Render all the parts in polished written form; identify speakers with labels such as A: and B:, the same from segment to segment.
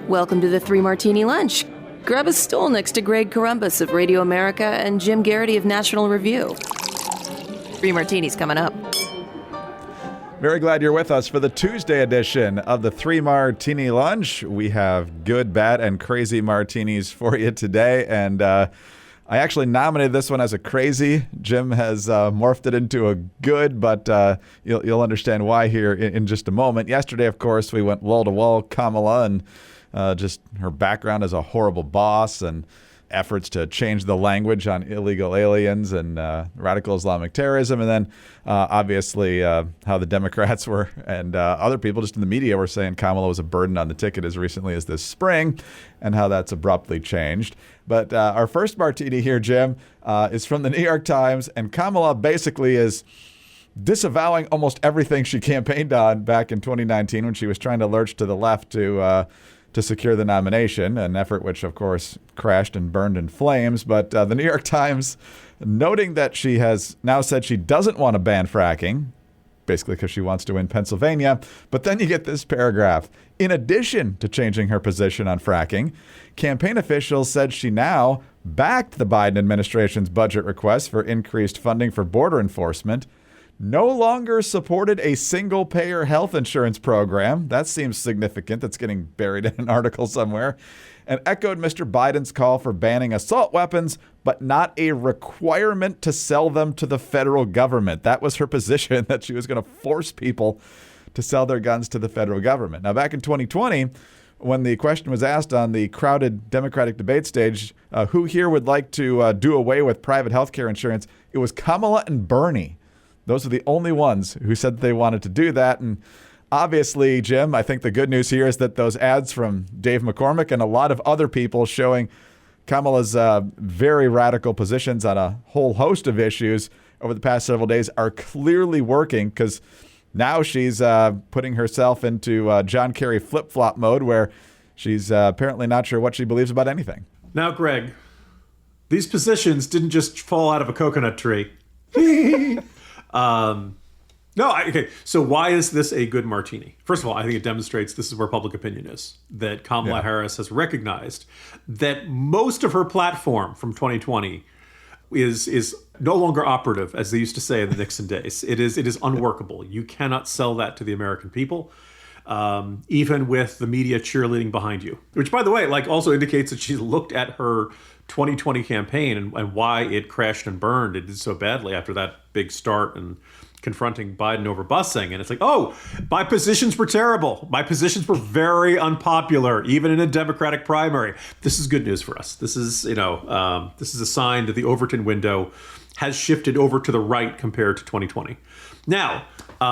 A: Welcome to the Three Martini Lunch. Grab a stool next to Greg Columbus of Radio America and Jim Garrity of National Review. Three Martinis coming up.
B: Very glad you're with us for the Tuesday edition of the Three Martini Lunch. We have good, bad, and crazy martinis for you today. And I actually nominated this one as a crazy. Jim has morphed it into a good, but you'll understand why here in just a moment. Yesterday, of course, we went wall-to-wall Kamala and just her background as a horrible boss and efforts to change the language on illegal aliens and radical Islamic terrorism. And then obviously how the Democrats were and other people just in the media were saying Kamala was a burden on the ticket as recently as this spring and how that's abruptly changed. But our first martini here, Jim, is from the New York Times. And Kamala basically is disavowing almost everything she campaigned on back in 2019 when she was trying to lurch to the left to secure the nomination, an effort which, of course, crashed and burned in flames. But the New York Times, noting that she has now said she doesn't want to ban fracking, basically because she wants to win Pennsylvania. But then you get this paragraph. In addition to changing her position on fracking, campaign officials said she now backed the Biden administration's budget request for increased funding for border enforcement, no longer supported a single-payer health insurance program. That seems significant. That's getting buried in an article somewhere. And echoed Mr. Biden's call for banning assault weapons, but not a requirement to sell them to the federal government. That was her position, that she was going to force people to sell their guns to the federal government. Now, back in 2020, when the question was asked on the crowded Democratic debate stage, who here would like to do away with private health care insurance, it was Kamala and Bernie. Those are the only ones who said that they wanted to do that. And obviously, Jim, I think the good news here is that those ads from Dave McCormick and a lot of other people showing Kamala's very radical positions on a whole host of issues over the past several days are clearly working, because now she's putting herself into John Kerry flip-flop mode where she's apparently not sure what she believes about anything.
C: Now, Greg, these positions didn't just fall out of a coconut tree. Okay. So why is this a good martini? First of all, I think it demonstrates this is where public opinion is, that Kamala Harris has recognized that most of her platform from 2020 is no longer operative, as they used to say in the Nixon days. It is unworkable. You cannot sell that to the American people, even with the media cheerleading behind you, which, by the way, also indicates that she looked at her 2020 campaign and why it crashed and burned. It did so badly after that big start and confronting Biden over busing. And it's like, oh, my positions were terrible. My positions were very unpopular, even in a Democratic primary. This is good news for us. This is, this is a sign that the Overton window has shifted over to the right compared to 2020. Now,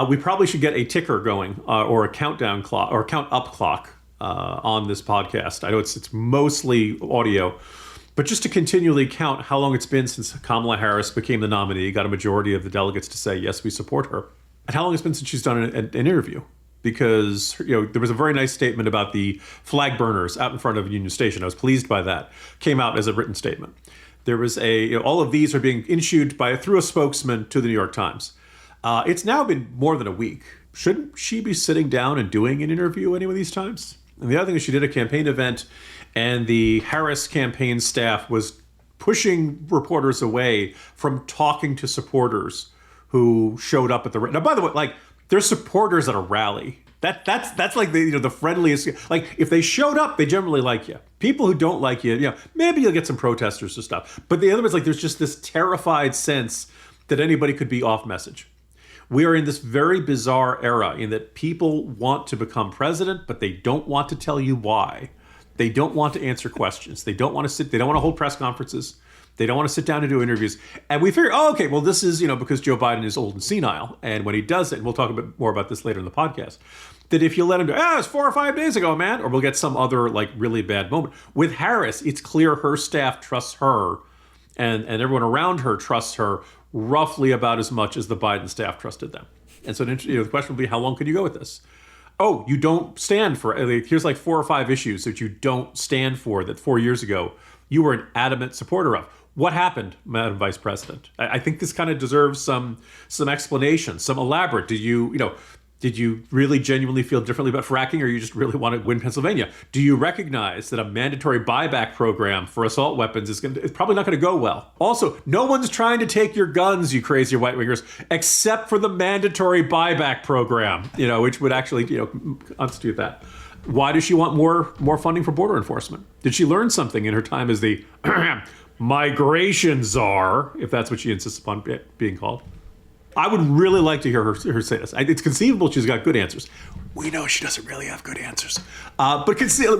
C: we probably should get a ticker going or a countdown clock or a count up clock on this podcast. I know it's mostly audio, but just to continually count how long it's been since Kamala Harris became the nominee, got a majority of the delegates to say, yes, we support her. And how long it's been since she's done an interview. Because, there was a very nice statement about the flag burners out in front of Union Station. I was pleased by that. Came out as a written statement. There was all of these are being issued through a spokesman to the New York Times. It's now been more than a week. Shouldn't she be sitting down and doing an interview any of these times? And the other thing is she did a campaign event, and the Harris campaign staff was pushing reporters away from talking to supporters who showed up at the... Now, by the way, they're supporters at a rally. That's like the friendliest... if they showed up, they generally like you. People who don't like you, maybe you'll get some protesters and stuff. But the other is there's just this terrified sense that anybody could be off message. We are in this very bizarre era in that people want to become president, but they don't want to tell you why. They don't want to answer questions. They don't want to they don't want to hold press conferences. They don't want to sit down and do interviews. And we figure, this is, because Joe Biden is old and senile. And when he does it, and we'll talk a bit more about this later in the podcast, that if you let him do, it's 4 or 5 days ago, man, or we'll get some other really bad moment. With Harris, it's clear her staff trusts her and everyone around her trusts her roughly about as much as the Biden staff trusted them. And so the question will be, how long can you go with this? Oh, you don't stand for, here's 4 or 5 issues that you don't stand for that 4 years ago you were an adamant supporter of. What happened, Madam Vice President? I think this kind of deserves some explanation, some elaborate. Did you really genuinely feel differently about fracking, or you just really want to win Pennsylvania? Do you recognize that a mandatory buyback program for assault weapons is probably not going to go well? Also, no one's trying to take your guns, you crazy white wingers, except for the mandatory buyback program, which would actually, constitute that. Why does she want more funding for border enforcement? Did she learn something in her time as the migration czar, if that's what she insists upon being called? I would really like to hear her say this. It's conceivable she's got good answers. We know she doesn't really have good answers. But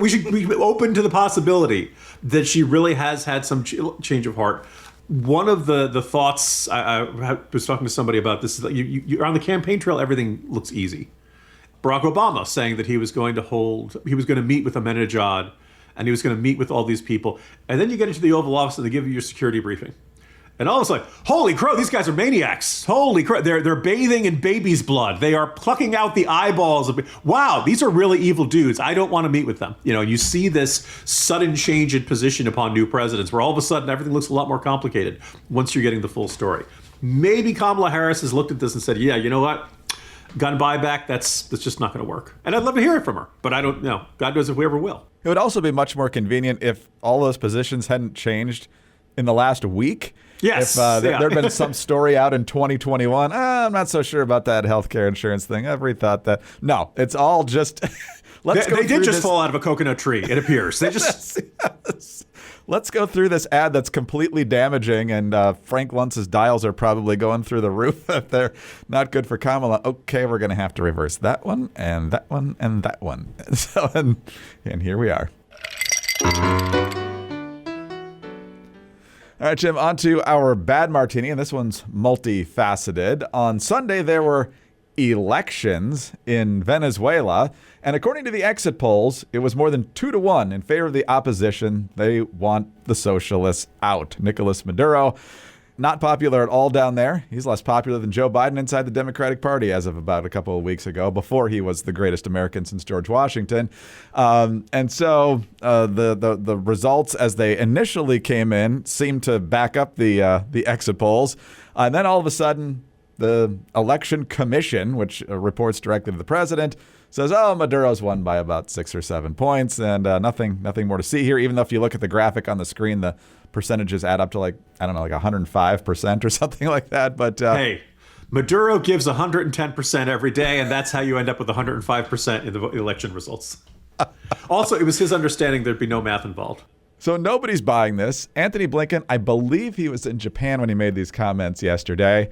C: we should be open to the possibility that she really has had some change of heart. One of the thoughts, I was talking to somebody about this, is that you're on the campaign trail, everything looks easy. Barack Obama saying that he was going to meet with Ahmadinejad, and he was going to meet with all these people. And then you get into the Oval Office and they give you your security briefing. And all of a sudden, holy crow, these guys are maniacs. Holy crow, they're bathing in baby's blood. They are plucking out the eyeballs wow, these are really evil dudes. I don't want to meet with them. You see this sudden change in position upon new presidents where all of a sudden everything looks a lot more complicated once you're getting the full story. Maybe Kamala Harris has looked at this and said, yeah, you know what? Gun buyback, that's just not going to work. And I'd love to hear it from her, but I don't know. God knows if we ever will.
B: It would also be much more convenient if all those positions hadn't changed in the last week.
C: Yes.
B: If there'd been some story out in 2021, I'm not so sure about that healthcare insurance thing. I've rethought that. No, it's all just...
C: They did just fall out of a coconut tree, it appears. They just...
B: Yes. Let's go through this ad that's completely damaging, and Frank Luntz's dials are probably going through the roof if they're not good for Kamala. Okay, we're going to have to reverse that one, and that one, and that one. So, and here we are. All right, Jim, on to our bad martini, and this one's multifaceted. On Sunday, there were elections in Venezuela, and according to the exit polls, it was more than 2-1 in favor of the opposition. They want the socialists out. Nicolas Maduro, not popular at all down there. He's less popular than Joe Biden inside the Democratic Party as of about a couple of weeks ago, before he was the greatest American since George Washington. And so the results as they initially came in seemed to back up the exit polls. And then all of a sudden, the Election Commission, which reports directly to the president, says, Maduro's won by about 6 or 7 points, and nothing more to see here. Even though if you look at the graphic on the screen, the percentages add up to like 105% or something like that. But
C: hey, Maduro gives 110% every day, and that's how you end up with 105% in the election results. Also, it was his understanding there'd be no math involved.
B: So nobody's buying this. Anthony Blinken, I believe he was in Japan when he made these comments yesterday.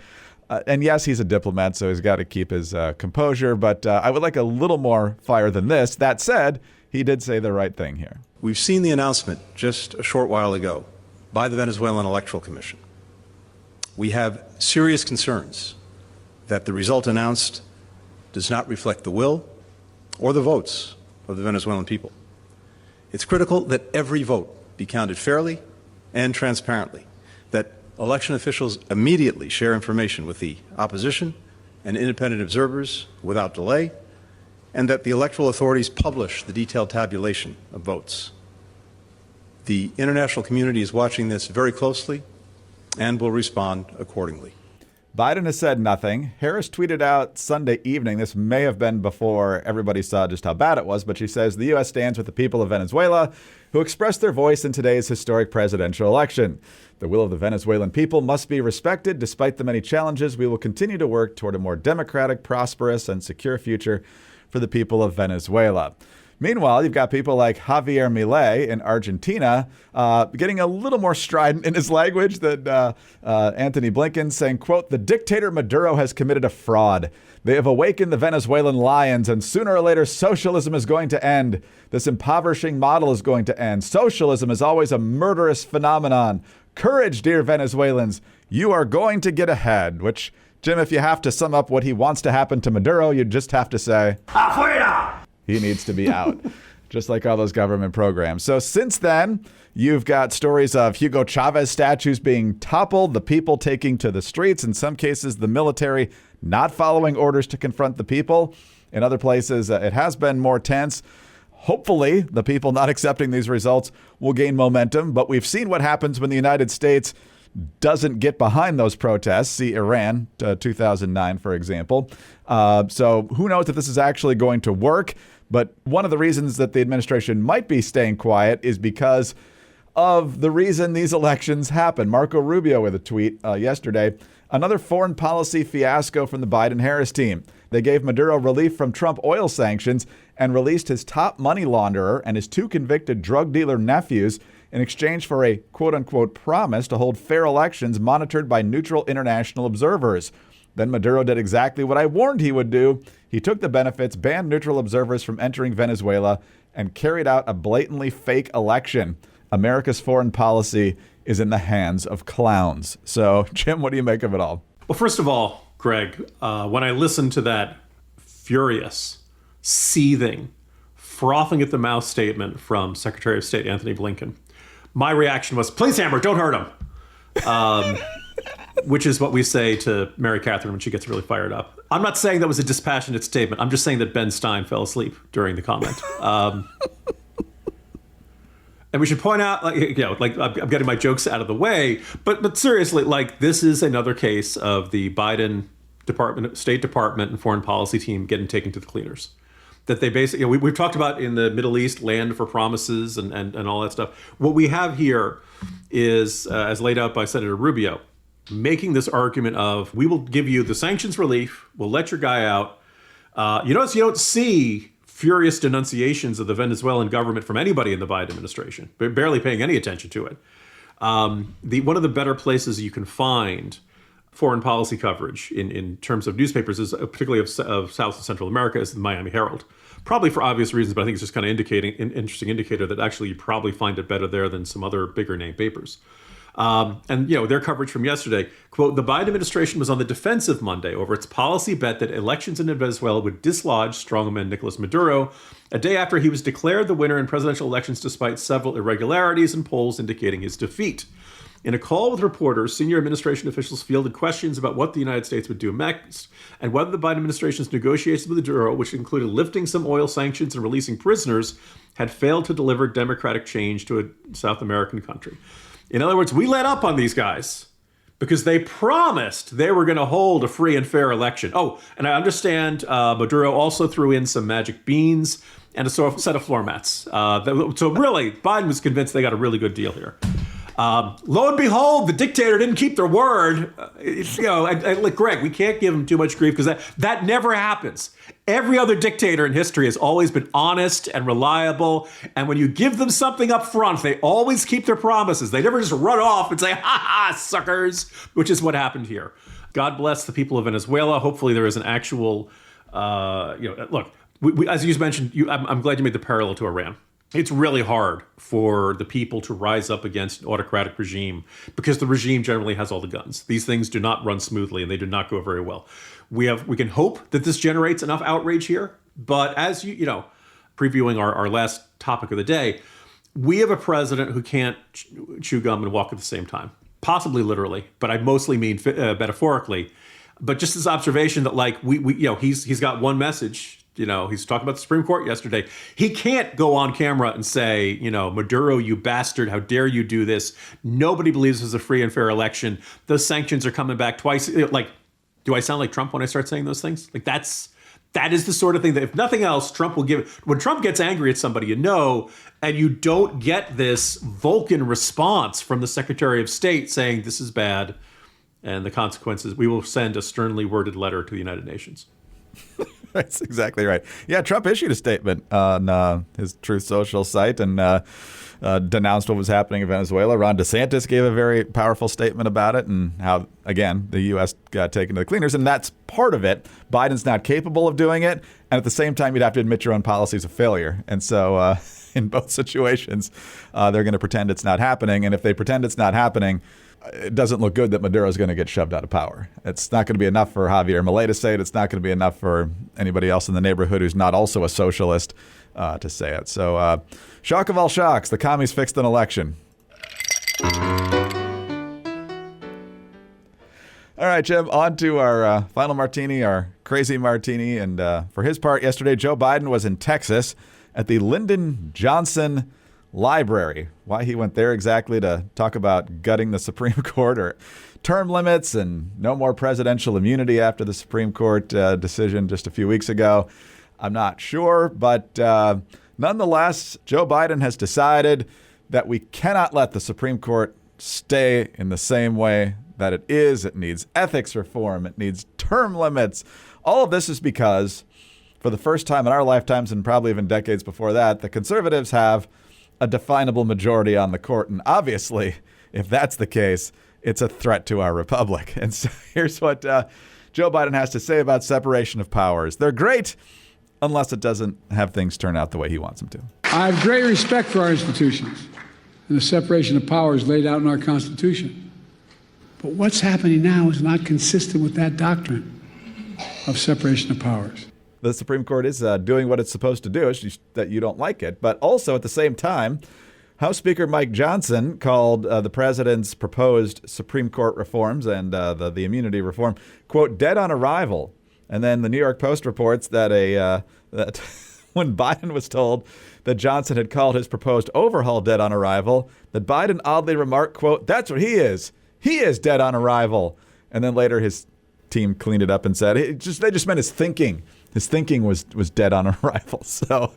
B: And yes, he's a diplomat, so he's got to keep his composure. But I would like a little more fire than this. That said, he did say the right thing here.
D: We've seen the announcement just a short while ago by the Venezuelan Electoral Commission. We have serious concerns that the result announced does not reflect the will or the votes of the Venezuelan people. It's critical that every vote be counted fairly and transparently, that election officials immediately share information with the opposition and independent observers without delay, and that the electoral authorities publish the detailed tabulation of votes. The international community is watching this very closely and will respond accordingly.
B: Biden has said nothing. Harris tweeted out Sunday evening. This may have been before everybody saw just how bad it was, but she says the U.S. stands with the people of Venezuela who expressed their voice in today's historic presidential election. The will of the Venezuelan people must be respected. Despite the many challenges, we will continue to work toward a more democratic, prosperous, and secure future for the people of Venezuela. Meanwhile, you've got people like Javier Milei in Argentina getting a little more strident in his language than Anthony Blinken, saying, quote, "The dictator Maduro has committed a fraud. They have awakened the Venezuelan lions, and sooner or later, socialism is going to end. This impoverishing model is going to end. Socialism is always a murderous phenomenon. Courage, dear Venezuelans. You are going to get ahead," which, Jim, if you have to sum up what he wants to happen to Maduro, you just have to say, "Afuera!" He needs to be out, just like all those government programs. So since then, you've got stories of Hugo Chavez statues being toppled, the people taking to the streets, in some cases, the military not following orders to confront the people. In other places, it has been more tense. Hopefully, the people not accepting these results will gain momentum. But we've seen what happens when the United States doesn't get behind those protests. See Iran, 2009, for example. So who knows if this is actually going to work? But one of the reasons that the administration might be staying quiet is because of the reason these elections happen. Marco Rubio with a tweet yesterday. Another foreign policy fiasco from the Biden-Harris team. They gave Maduro relief from Trump oil sanctions and released his top money launderer and his 2 convicted drug dealer nephews in exchange for a quote-unquote promise to hold fair elections monitored by neutral international observers. Then Maduro did exactly what I warned he would do. He took the benefits, banned neutral observers from entering Venezuela, and carried out a blatantly fake election. America's foreign policy is in the hands of clowns. So, Jim, what do you make of it all?
C: Well, first of all, Greg, when I listened to that furious, seething, frothing at the mouth statement from Secretary of State Anthony Blinken, my reaction was, please, Amber, don't hurt him. Which is what we say to Mary Catherine when she gets really fired up. I'm not saying that was a dispassionate statement. I'm just saying that Ben Stein fell asleep during the comment. And we should point out, I'm getting my jokes out of the way, but seriously, this is another case of the Biden State Department and foreign policy team getting taken to the cleaners. That they basically, we've talked about in the Middle East, land for promises and all that stuff. What we have here is, as laid out by Senator Rubio, making this argument of, we will give you the sanctions relief, we'll let your guy out. You notice you don't see furious denunciations of the Venezuelan government from anybody in the Biden administration, barely paying any attention to it. One of the better places you can find foreign policy coverage in terms of newspapers, is particularly of South and Central America, is the Miami Herald. Probably for obvious reasons, but I think it's just kind of indicating an interesting indicator that actually you probably find it better there than some other bigger name papers. And their coverage from yesterday, quote, the Biden administration was on the defensive Monday over its policy bet that elections in Venezuela would dislodge strongman Nicolas Maduro, a day after he was declared the winner in presidential elections despite several irregularities and polls indicating his defeat. In a call with reporters, senior administration officials fielded questions about what the United States would do next and whether the Biden administration's negotiations with Maduro, which included lifting some oil sanctions and releasing prisoners, had failed to deliver democratic change to a South American country. In other words, we let up on these guys because they promised they were going to hold a free and fair election. Oh, and I understand Maduro also threw in some magic beans and a set of floor mats. So really, Biden was convinced they got a really good deal here. Lo and behold, the dictator didn't keep their word. Look, Greg, we can't give him too much grief because that never happens. Every other dictator in history has always been honest and reliable. And when you give them something up front, they always keep their promises. They never just run off and say, ha ha, suckers, which is what happened here. God bless the people of Venezuela. Hopefully there is an actual, look, as you mentioned, I'm glad you made the parallel to Iran. It's really hard for the people to rise up against an autocratic regime because the regime generally has all the guns. These things do not run smoothly and they do not go very well. We can hope that this generates enough outrage here, but as previewing our last topic of the day, we have a president who can't chew gum and walk at the same time, possibly literally, but I mostly mean metaphorically. But just this observation that he's got one message. He's talking about the Supreme Court yesterday. He can't go on camera and say, Maduro, you bastard, how dare you do this? Nobody believes this is a free and fair election. Those sanctions are coming back twice. Do I sound like Trump when I start saying those things? That is the sort of thing that, if nothing else, Trump will give. When Trump gets angry at somebody, and you don't get this Vulcan response from the Secretary of State saying this is bad and the consequences, we will send a sternly worded letter to the United Nations.
B: That's exactly right. Yeah, Trump issued a statement on his Truth Social site and denounced what was happening in Venezuela. Ron DeSantis gave a very powerful statement about it and how, again, the U.S. got taken to the cleaners. And that's part of it. Biden's not capable of doing it. And at the same time, you'd have to admit your own policy is a failure. And so in both situations, they're going to pretend it's not happening. And if they pretend it's not happening, it doesn't look good that Maduro is going to get shoved out of power. It's not going to be enough for Javier Milei to say it. It's not going to be enough for anybody else in the neighborhood who's not also a socialist to say it. So shock of all shocks, the commies fixed an election. All right, Jim, on to our final martini, our crazy martini. And for his part, yesterday, Joe Biden was in Texas at the Lyndon Johnson library. Why he went there exactly to talk about gutting the Supreme Court or term limits and no more presidential immunity after the Supreme Court decision just a few weeks ago, I'm not sure. But nonetheless, Joe Biden has decided that we cannot let the Supreme Court stay in the same way that it is. It needs ethics reform. It needs term limits. All of this is because, for the first time in our lifetimes and probably even decades before that, the conservatives have a definable majority on the court. And obviously, if that's the case, it's a threat to our republic. And so here's what Joe Biden has to say about separation of powers. They're great unless it doesn't have things turn out the way he wants them to.
E: I have great respect for our institutions and the separation of powers laid out in our Constitution. But what's happening now is not consistent with that doctrine of separation of powers.
B: The Supreme Court is doing what it's supposed to do. It's just that you don't like it. But also at the same time, House Speaker Mike Johnson called the president's proposed Supreme Court reforms and the immunity reform, quote, dead on arrival. And then the New York Post reports that that when Biden was told that Johnson had called his proposed overhaul dead on arrival, that Biden oddly remarked, quote, that's what he is. He is dead on arrival. And then later his team cleaned it up and said they just meant his thinking. His thinking was dead on arrival. So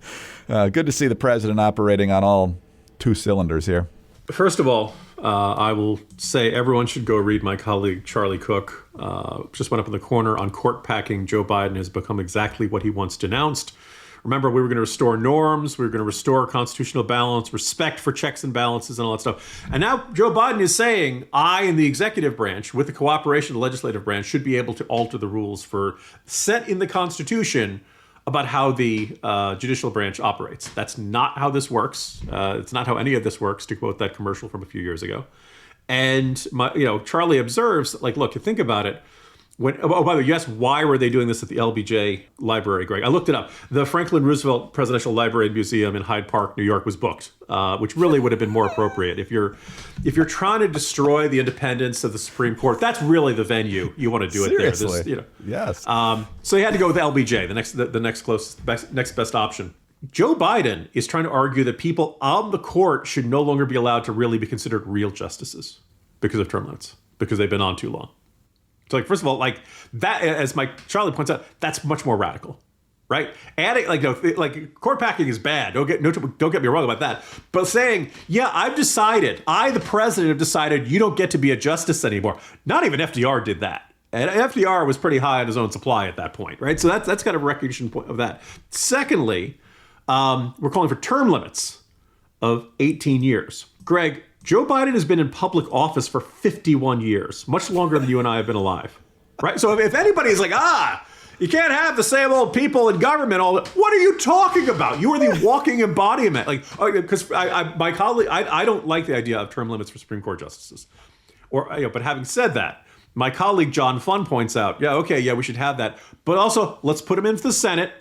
B: good to see the president operating on all two cylinders here.
C: First of all, I will say everyone should go read my colleague Charlie Cook. Just went up in the corner on court packing. Joe Biden has become exactly what he once denounced. Remember, we were going to restore norms. We were going to restore constitutional balance, respect for checks and balances and all that stuff. And now Joe Biden is saying, I in the executive branch, with the cooperation of the legislative branch, should be able to alter the rules set in the Constitution about how the judicial branch operates. That's not how this works. It's not how any of this works, to quote that commercial from a few years ago. And Charlie observes, like, look, you think about it. By the way, you asked why were they doing this at the LBJ library, Greg? I looked it up. The Franklin Roosevelt Presidential Library and Museum in Hyde Park, New York, was booked, which really would have been more appropriate. If you're trying to destroy the independence of the Supreme Court, that's really the venue you want to do it there.
B: Seriously, yes.
C: So you had to go with LBJ, the next best option. Joe Biden is trying to argue that people on the court should no longer be allowed to really be considered real justices because of term limits, because they've been on too long. So, like, first of all, like that, as Charlie points out, that's much more radical, right? Adding, court packing is bad. Don't get me wrong about that. But saying, yeah, I, the president, have decided you don't get to be a justice anymore. Not even FDR did that. And FDR was pretty high on his own supply at that point, right? So that's kind of a recognition point of that. Secondly, we're calling for term limits of 18 years. Greg, Joe Biden has been in public office for 51 years, much longer than you and I have been alive, right? So if anybody is like, you can't have the same old people in government, what are you talking about? You are the walking embodiment. Because my colleague, I don't like the idea of term limits for Supreme Court justices. But having said that, my colleague John Funn points out, we should have that. But also, let's put him in for the Senate.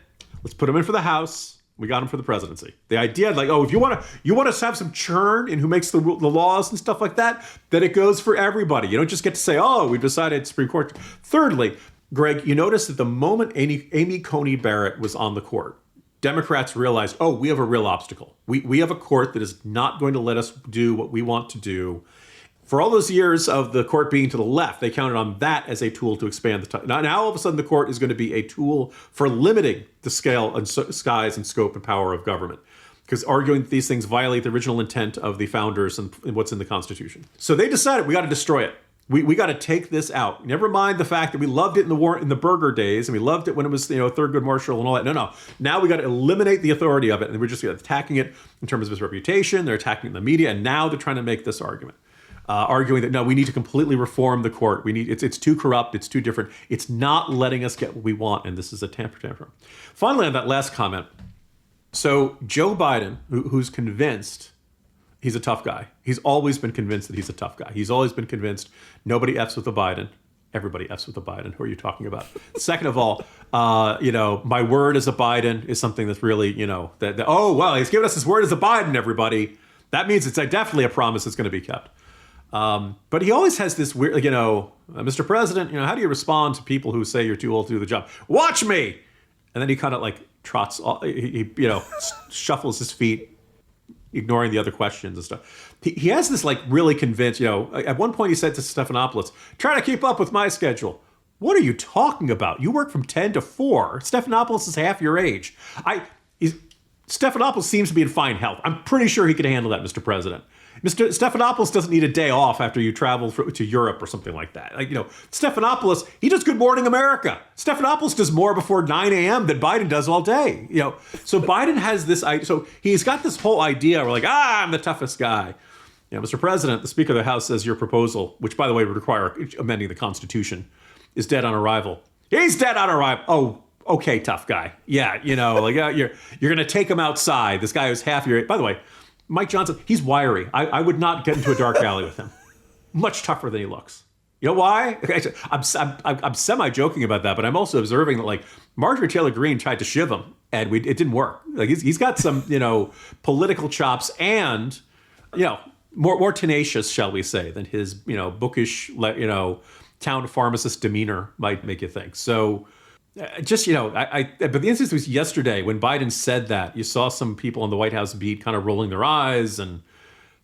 C: Let's put him in for the House. We got him for the presidency. The idea, if you want to have some churn in who makes the laws and stuff like that, then it goes for everybody. You don't just get to say, we've decided Supreme Court. Thirdly, Greg, you notice that the moment Amy Coney Barrett was on the court, Democrats realized, we have a real obstacle. We have a court that is not going to let us do what we want to do. For all those years of the court being to the left, they counted on that as a tool to expand the time. Now all of a sudden, the court is going to be a tool for limiting the scale and size and scope and power of government, because arguing that these things violate the original intent of the founders and what's in the Constitution. So they decided we got to destroy it. We got to take this out. Never mind the fact that we loved it in the Burger days, and we loved it when it was Thurgood Marshall and all that. No. Now we got to eliminate the authority of it, and we're just attacking it in terms of its reputation. They're attacking the media, and now they're trying to make this argument. Arguing that, no, we need to completely reform the court. It's too corrupt. It's too different. It's not letting us get what we want. And this is a tantrum. Finally, on that last comment. So Joe Biden, who's convinced he's a tough guy. He's always been convinced that he's a tough guy. He's always been convinced nobody F's with a Biden. Everybody F's with a Biden. Who are you talking about? Second of all, my word as a Biden is something that's really, he's given us his word as a Biden, everybody. That means it's definitely a promise that's going to be kept. But he always has this weird, Mr. President, how do you respond to people who say you're too old to do the job? Watch me! And then he kind of trots, he shuffles his feet, ignoring the other questions and stuff. He has this like really convinced, at one point he said to Stephanopoulos, try to keep up with my schedule. What are you talking about? You work from 10 to 4. Stephanopoulos is half your age. Stephanopoulos seems to be in fine health. I'm pretty sure he could handle that, Mr. President. Mr. Stephanopoulos doesn't need a day off after you travel to Europe or something like that. Stephanopoulos, he does Good Morning America. Stephanopoulos does more before 9 a.m. than Biden does all day. So Biden has this, so he's got this whole idea where I'm the toughest guy. Mr. President, the Speaker of the House says your proposal, which by the way would require amending the Constitution, is dead on arrival. He's dead on arrival. Oh, okay, tough guy. Yeah, you're going to take him outside. This guy who's half your age. By the way, Mike Johnson, he's wiry. I would not get into a dark alley with him. Much tougher than he looks. You know why? I'm semi-joking about that, but I'm also observing that Marjorie Taylor Greene tried to shiv him, and it didn't work. He's got some political chops and more tenacious, shall we say, than his bookish town pharmacist demeanor might make you think. So. But the instance was yesterday when Biden said that, you saw some people on the White House beat kind of rolling their eyes and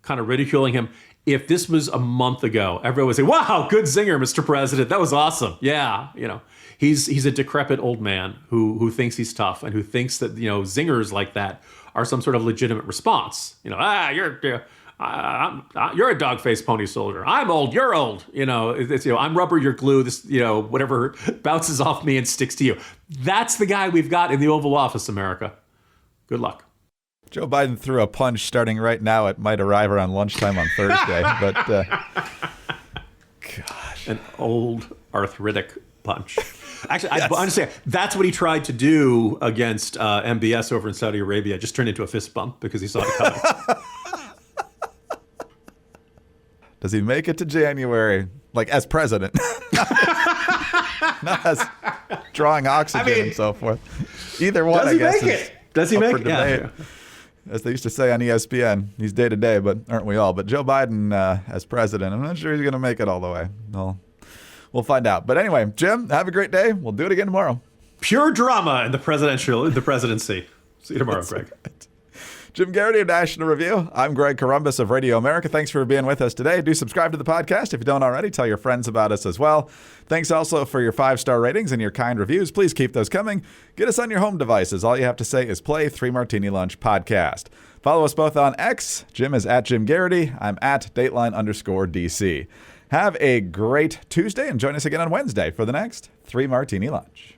C: kind of ridiculing him. If this was a month ago, everyone would say, wow, good zinger, Mr. President. That was awesome. Yeah. He's a decrepit old man who thinks he's tough and who thinks that, zingers like that are some sort of legitimate response. You're a dog-faced pony soldier. I'm old. You're old. I'm rubber. You're glue. This, whatever bounces off me and sticks to you. That's the guy we've got in the Oval Office, America. Good luck.
B: Joe Biden threw a punch starting right now. It might arrive around lunchtime on Thursday, but gosh,
C: an old arthritic punch. Actually, yes. I understand. That's what he tried to do against MBS over in Saudi Arabia. Just turned into a fist bump because he saw it coming.
B: Does he make it to January, as president? Not as drawing oxygen and so forth. Either one, I guess.
C: Does he make it? Yeah.
B: As they used to say on ESPN, he's day to day, but aren't we all? But Joe Biden as president, I'm not sure he's going to make it all the way. We'll find out. But anyway, Jim, have a great day. We'll do it again tomorrow.
C: Pure drama in the presidency. See you tomorrow, Greg.
B: Right. Jim Garrity of National Review. I'm Greg Corombos of Radio America. Thanks for being with us today. Do subscribe to the podcast if you don't already. Tell your friends about us as well. Thanks also for your 5-star ratings and your kind reviews. Please keep those coming. Get us on your home devices. All you have to say is play 3 Martini Lunch Podcast. Follow us both on X. Jim is at Jim Garrity. I'm at Dateline_DC. Have a great Tuesday and join us again on Wednesday for the next 3 Martini Lunch.